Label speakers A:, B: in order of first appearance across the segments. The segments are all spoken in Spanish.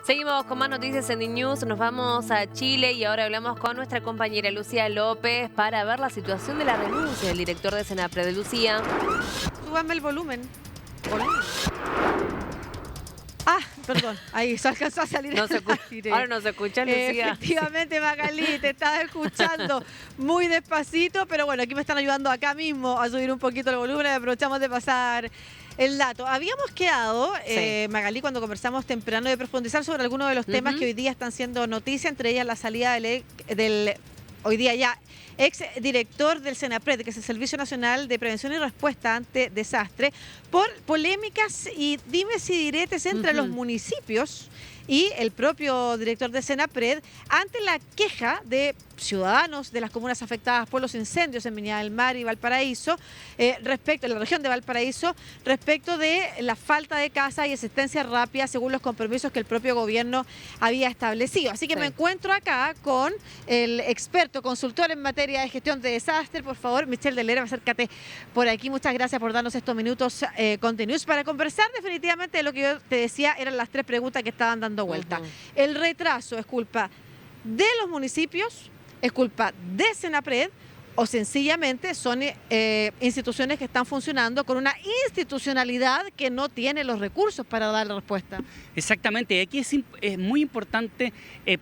A: Seguimos con más noticias en D-News, nos vamos a Chile y ahora hablamos con nuestra compañera Lucía López para ver la situación de la renuncia del director de Senapred. Lucía.
B: Súbame el volumen. ¿Volumen? Ah, perdón, ahí se alcanzó a salir
A: No se
B: al aire.
A: ahora no se escucha, Lucía.
B: Efectivamente, Magalí, te estaba escuchando muy despacito, pero bueno, aquí me están ayudando acá mismo a subir un poquito el volumen, aprovechamos de pasar el dato. Habíamos quedado,
A: Sí.
B: Magalí, cuando conversamos temprano, de profundizar sobre algunos de los temas que hoy día están siendo noticia, entre ellas la salida del hoy día ya ex director del Senapred, que es el Servicio Nacional de Prevención y Respuesta ante Desastre, por polémicas y dimes y diretes entre los municipios y el propio director de Senapred ante la queja de ciudadanos de las comunas afectadas por los incendios en Viña del Mar y Valparaíso, respecto en la región de Valparaíso, respecto de la falta de casa y asistencia rápida según los compromisos que el propio gobierno había establecido. Así que me encuentro acá con el experto consultor en materia de gestión de desastre. Por favor, Michelle Delera, acércate por aquí. Muchas gracias por darnos estos minutos con The-News para conversar definitivamente de lo que yo te decía, eran las tres preguntas que estaban dando vuelta. El retraso es culpa de los municipios, es culpa de Senapred, o sencillamente son instituciones que están funcionando con una institucionalidad que no tiene los recursos para dar la respuesta.
C: Exactamente, aquí es muy importante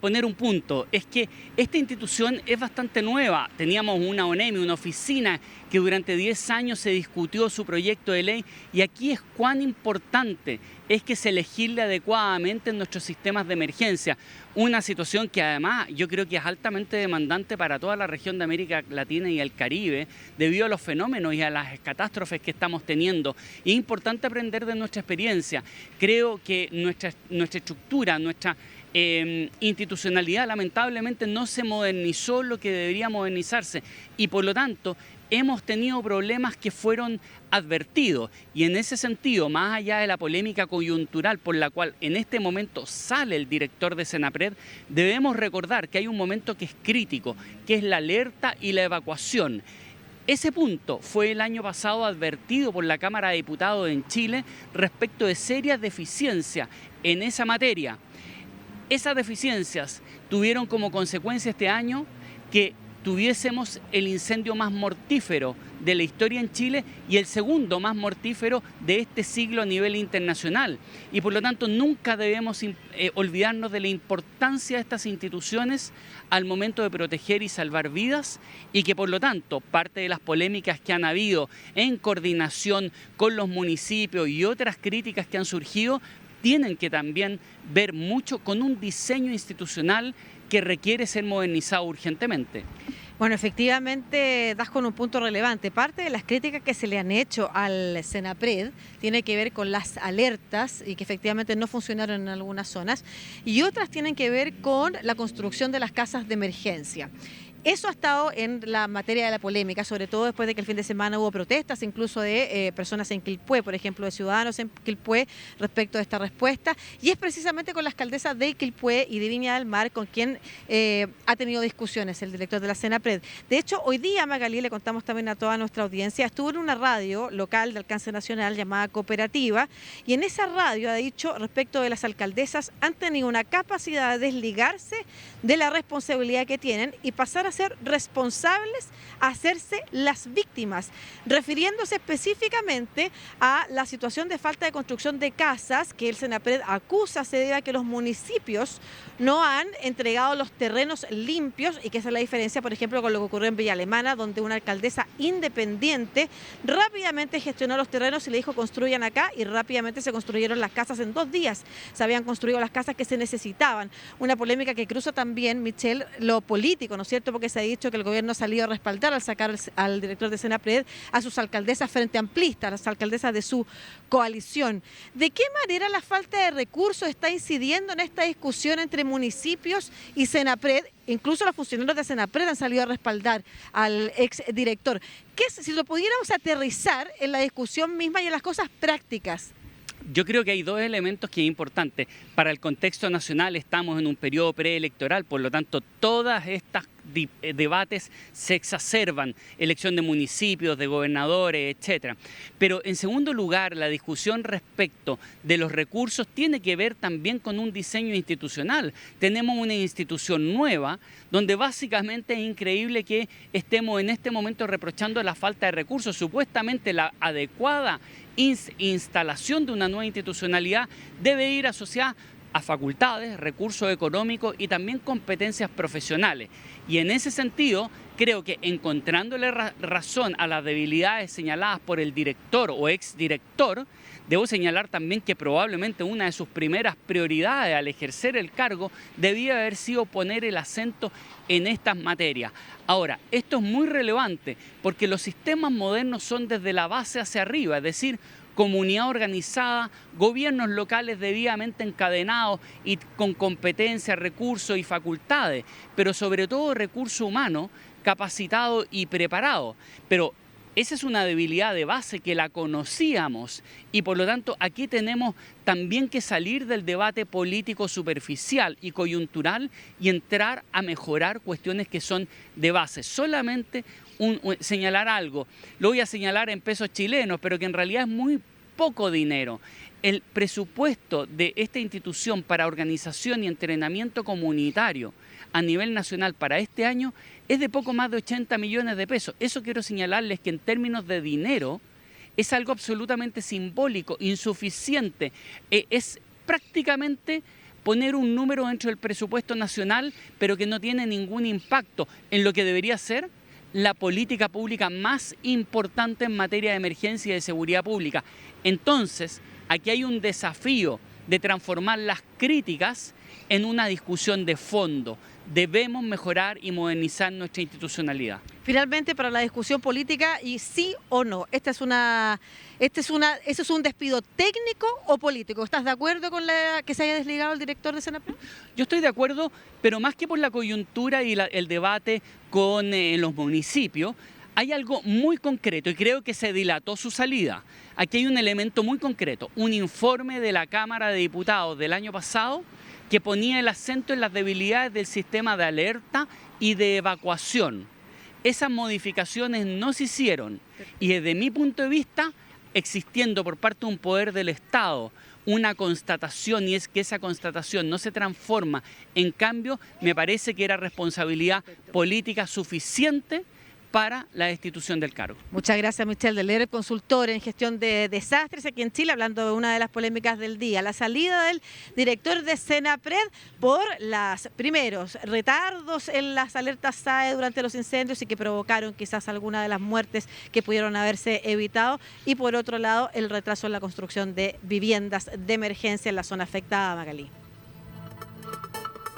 C: poner un punto, es que esta institución es bastante nueva. Teníamos una ONEMI, una oficina que durante 10 años se discutió su proyecto de ley, y aquí es cuán importante es que se legisle adecuadamente en nuestros sistemas de emergencia. Una situación que además yo creo que es altamente demandante para toda la región de América Latina y el Caribe, debido a los fenómenos y a las catástrofes que estamos teniendo. Y es importante aprender de nuestra experiencia. Creo que nuestra estructura, nuestra institucionalidad lamentablemente no se modernizó lo que debería modernizarse, y por lo tanto hemos tenido problemas que fueron advertidos, y en ese sentido, más allá de la polémica coyuntural por la cual en este momento sale el director de Senapred, debemos recordar que hay un momento que es crítico, que es la alerta y la evacuación. Ese punto fue el año pasado advertido por la Cámara de Diputados en Chile respecto de serias deficiencias en esa materia. Esas deficiencias tuvieron como consecuencia este año que tuviésemos el incendio más mortífero de la historia en Chile y el segundo más mortífero de este siglo a nivel internacional. Y por lo tanto nunca debemos olvidarnos de la importancia de estas instituciones al momento de proteger y salvar vidas, y que por lo tanto parte de las polémicas que han habido en coordinación con los municipios y otras críticas que han surgido tienen que también ver mucho con un diseño institucional que requiere ser modernizado urgentemente.
B: Bueno, efectivamente das con un punto relevante. Parte de las críticas que se le han hecho al Senapred tiene que ver con las alertas y que efectivamente no funcionaron en algunas zonas, y otras tienen que ver con la construcción de las casas de emergencia. Eso ha estado en la materia de la polémica, sobre todo después de que el fin de semana hubo protestas, incluso de personas en Quilpué, por ejemplo, de ciudadanos en Quilpué, respecto a esta respuesta. Y es precisamente con la alcaldesa de Quilpué y de Viña del Mar con quien ha tenido discusiones el director de la Senapred. De hecho, hoy día, Magalí, le contamos también a toda nuestra audiencia, estuvo en una radio local de alcance nacional llamada Cooperativa, y en esa radio ha dicho respecto de las alcaldesas han tenido una capacidad de desligarse de la responsabilidad que tienen y pasar a ser responsables, a hacerse las víctimas, refiriéndose específicamente a la situación de falta de construcción de casas que el Senapred acusa se debe a que los municipios no han entregado los terrenos limpios, y que esa es la diferencia, por ejemplo, con lo que ocurrió en Villa Alemana, donde una alcaldesa independiente rápidamente gestionó los terrenos y le dijo construyan acá, y rápidamente se construyeron las casas en 2 días. Se habían construido las casas que se necesitaban. Una polémica que cruza también, Michelle, lo político, ¿no es cierto? Porque se ha dicho que el gobierno ha salido a respaldar al sacar al director de Senapred a sus alcaldesas frente amplistas, las alcaldesas de su coalición. ¿De qué manera la falta de recursos está incidiendo en esta discusión entre municipios y Senapred? Incluso los funcionarios de Senapred han salido a respaldar al exdirector. Si lo pudiéramos aterrizar en la discusión misma y en las cosas prácticas.
C: Yo creo que hay dos elementos que es importante. Para el contexto nacional estamos en un periodo preelectoral, por lo tanto todas estas debates se exacerban, elección de municipios, de gobernadores, etcétera. Pero en segundo lugar, la discusión respecto de los recursos tiene que ver también con un diseño institucional. Tenemos una institución nueva donde básicamente es increíble que estemos en este momento reprochando la falta de recursos. Supuestamente la adecuada instalación de una nueva institucionalidad debe ir asociada a facultades, recursos económicos y también competencias profesionales. Y en ese sentido, creo que encontrándole razón a las debilidades señaladas por el director o exdirector, debo señalar también que probablemente una de sus primeras prioridades al ejercer el cargo debía haber sido poner el acento en estas materias. Ahora, esto es muy relevante porque los sistemas modernos son desde la base hacia arriba, es decir, comunidad organizada, gobiernos locales debidamente encadenados y con competencias, recursos y facultades, pero sobre todo recursos humanos capacitados y preparados. Pero esa es una debilidad de base que la conocíamos y por lo tanto aquí tenemos también que salir del debate político superficial y coyuntural y entrar a mejorar cuestiones que son de base. Solamente señalar algo, lo voy a señalar en pesos chilenos, pero que en realidad es muy poco dinero. El presupuesto de esta institución para organización y entrenamiento comunitario a nivel nacional para este año es de poco más de 80 millones de pesos. Eso quiero señalarles que en términos de dinero es algo absolutamente simbólico, insuficiente. Es prácticamente poner un número dentro del presupuesto nacional, pero que no tiene ningún impacto en lo que debería ser la política pública más importante en materia de emergencia y de seguridad pública. Entonces, aquí hay un desafío de transformar las críticas en una discusión de fondo. Debemos mejorar y modernizar nuestra institucionalidad.
B: Finalmente, para la discusión política, y sí o no, ¿eso es un despido técnico o político? ¿Estás de acuerdo con que se haya desligado el director de Senapred?
C: Yo estoy de acuerdo, pero más que por la coyuntura y el debate con los municipios, hay algo muy concreto y creo que se dilató su salida. Aquí hay un elemento muy concreto, un informe de la Cámara de Diputados del año pasado que ponía el acento en las debilidades del sistema de alerta y de evacuación. Esas modificaciones no se hicieron y desde mi punto de vista, existiendo por parte de un poder del Estado una constatación y es que esa constatación no se transforma en cambio, me parece que era responsabilidad política suficiente para la destitución del cargo.
B: Muchas gracias, Michelle Deler, consultor en gestión de desastres aquí en Chile, hablando de una de las polémicas del día, la salida del director de Senapred por los primeros retardos en las alertas SAE durante los incendios y que provocaron quizás alguna de las muertes que pudieron haberse evitado y por otro lado el retraso en la construcción de viviendas de emergencia en la zona afectada, Magalí.